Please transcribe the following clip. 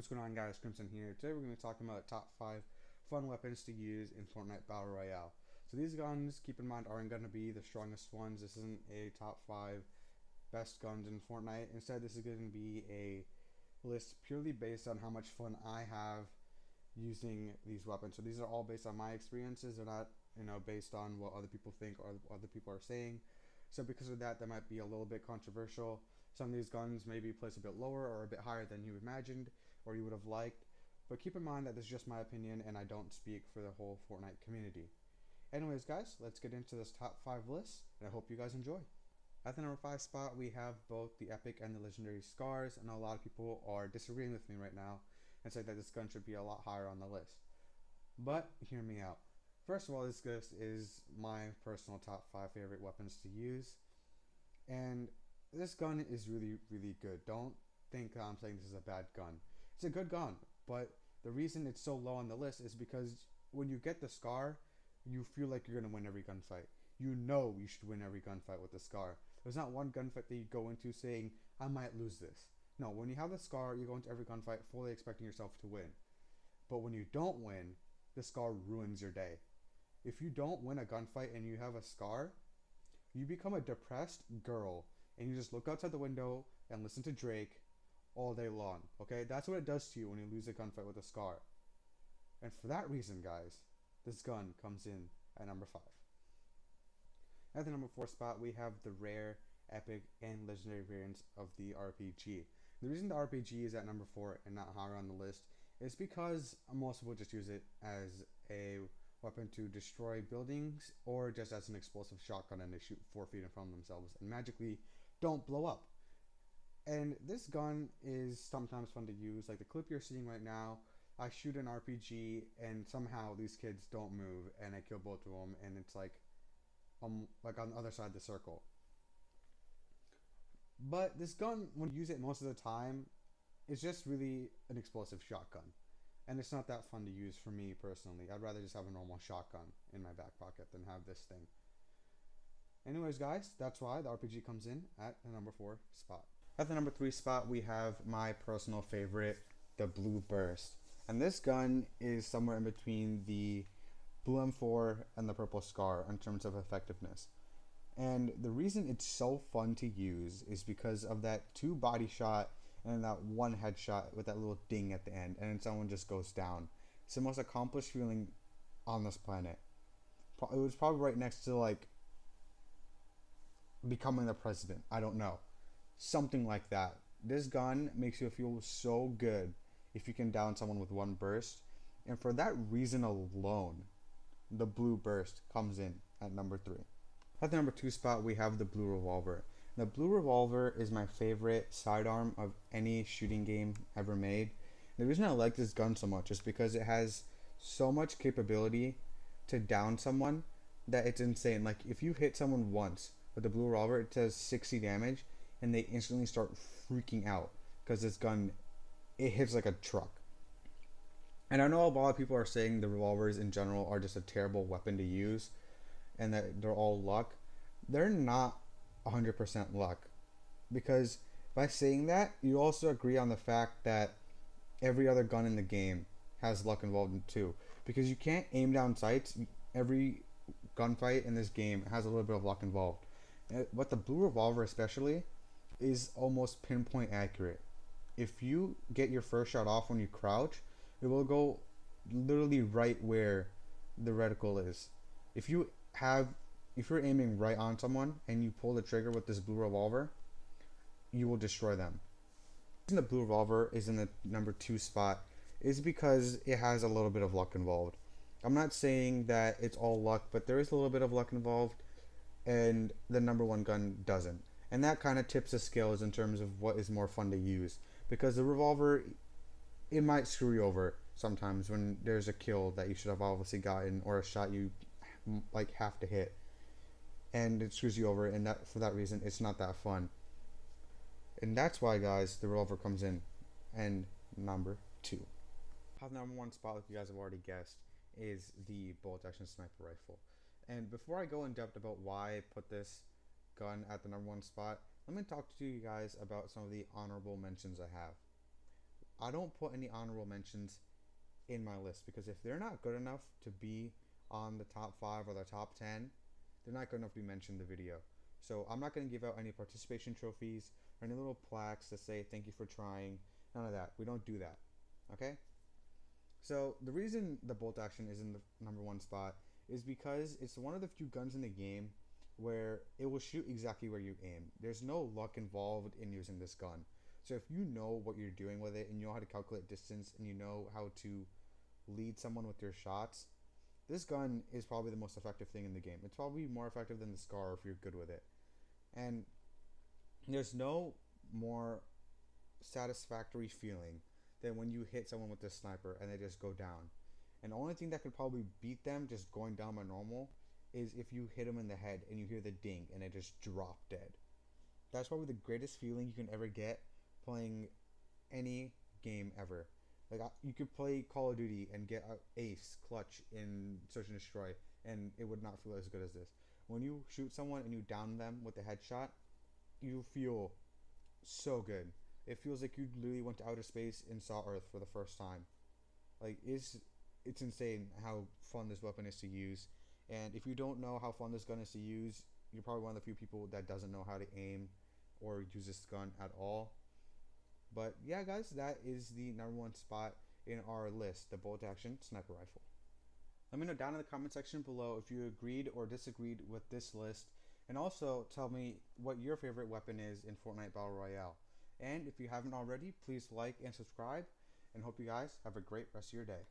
What's going on, guys? Crimson here. Today we're going to be talking about top 5 fun weapons to use in Fortnite Battle Royale. So these guns, keep in mind, aren't going to be the strongest ones. This isn't a top 5 best guns in Fortnite. Instead, this is going to be a list purely based on how much fun I have using these weapons. So these are all based on my experiences. They're not, based on what other people think or what other people are saying. So because of that, might be a little bit controversial. Some of these guns may be placed a bit lower or a bit higher than you imagined or you would have liked. But keep in mind that this is just my opinion and I don't speak for the whole Fortnite community. Anyways, guys, let's get into this top 5 list, and I hope you guys enjoy. At the number 5 spot, we have both the epic and the legendary scars. I know a lot of people are disagreeing with me right now and say that this gun should be a lot higher on the list. But hear me out. First of all, this list is my personal top 5 favorite weapons to use. And this gun is really, really good. Don't think I'm saying this is a bad gun. It's a good gun, but the reason it's so low on the list is because when you get the scar, you feel like you're going to win every gunfight. You know you should win every gunfight with the scar. There's not one gunfight that you go into saying, I might lose this. No, when you have the scar, you go into every gunfight fully expecting yourself to win. But when you don't win, the scar ruins your day. If you don't win a gunfight and you have a scar, you become a depressed girl and you just look outside the window and listen to Drake all day long. Okay, that's what it does to you when you lose a gunfight with a scar. And for that reason, guys, this gun comes in at number 5. At the number 4 spot, we have the rare, epic, and legendary variants of the RPG. The reason the RPG is at number 4 and not higher on the list is because most people just use it as a weapon to destroy buildings or just as an explosive shotgun, and they shoot 4 feet in front of themselves and magically don't blow up. And this gun is sometimes fun to use. Like the clip you're seeing right now, I shoot an RPG and somehow these kids don't move and I kill both of them, and it's like on the other side of the circle. But this gun, when you use it most of the time, is just really an explosive shotgun. And it's not that fun to use for me personally. I'd rather just have a normal shotgun in my back pocket than have this thing. Anyways, guys, that's why the RPG comes in at the number 4 spot. At the number 3 spot, we have my personal favorite, the Blue Burst. And this gun is somewhere in between the Blue M4 and the Purple Scar in terms of effectiveness. And the reason it's so fun to use is because of that 2 body shot and that 1 headshot with that little ding at the end, and then someone just goes down. It's the most accomplished feeling on this planet. It was probably right next to like becoming the president. I don't know. Something like that. This gun makes you feel so good if you can down someone with 1 burst. And for that reason alone, the Blue Burst comes in at number 3. At the number 2 spot, we have the Blue Revolver. The Blue Revolver is my favorite sidearm of any shooting game ever made. The reason I like this gun so much is because it has so much capability to down someone that it's insane. Like if you hit someone once with the Blue Revolver, it does 60 damage and they instantly start freaking out because this gun, it hits like a truck. And I know a lot of people are saying the revolvers in general are just a terrible weapon to use and that they're all luck. They're not 100% luck, because by saying that, you also agree on the fact that every other gun in the game has luck involved in too, because you can't aim down sights. Every gunfight in this game has a little bit of luck involved, but the Blue Revolver especially is almost pinpoint accurate. If you get your first shot off when you crouch, it will go literally right where the reticle is. If you're aiming right on someone and you pull the trigger with this Blue Revolver, you will destroy them. The reason the Blue Revolver is in the number 2 spot is because it has a little bit of luck involved. I'm not saying that it's all luck, but there is a little bit of luck involved, and the number 1 gun doesn't. And that kind of tips the scales in terms of what is more fun to use, because the revolver, it might screw you over sometimes when there's a kill that you should have obviously gotten or a shot you like have to hit, and it screws you over, and that for that reason it's not that fun. And that's why, guys, the revolver comes in and number 2. The number 1 spot, like you guys have already guessed, is the bolt action sniper rifle. And before I go in depth about why I put this gun at the number 1 spot, let me talk to you guys about some of the honorable mentions I have. I don't put any honorable mentions in my list because if they're not good enough to be on the top 5 or the top 10, they're not good enough to be mentioned in the video. So I'm not going to give out any participation trophies or any little plaques that say thank you for trying. None of that. We don't do that. Okay? So the reason the bolt action is in the number 1 spot is because it's one of the few guns in the game where it will shoot exactly where you aim. There's no luck involved in using this gun. So if you know what you're doing with it and you know how to calculate distance and you know how to lead someone with your shots, this gun is probably the most effective thing in the game. It's probably more effective than the Scar if you're good with it. And there's no more satisfactory feeling than when you hit someone with this sniper and they just go down. And the only thing that could probably beat them just going down by normal is if you hit them in the head and you hear the ding and they just drop dead. That's probably the greatest feeling you can ever get playing any game ever. Like you could play Call of Duty and get an ace clutch in Search and Destroy, and it would not feel as good as this. When you shoot someone and you down them with a headshot, you feel so good. It feels like you literally went to outer space and saw Earth for the first time. Like it's insane how fun this weapon is to use. And if you don't know how fun this gun is to use, you're probably one of the few people that doesn't know how to aim or use this gun at all. But yeah, guys, that is the number 1 spot in our list, the bolt action sniper rifle. Let me know down in the comment section below if you agreed or disagreed with this list, and also tell me what your favorite weapon is in Fortnite Battle Royale. And if you haven't already, please like and subscribe, and hope you guys have a great rest of your day.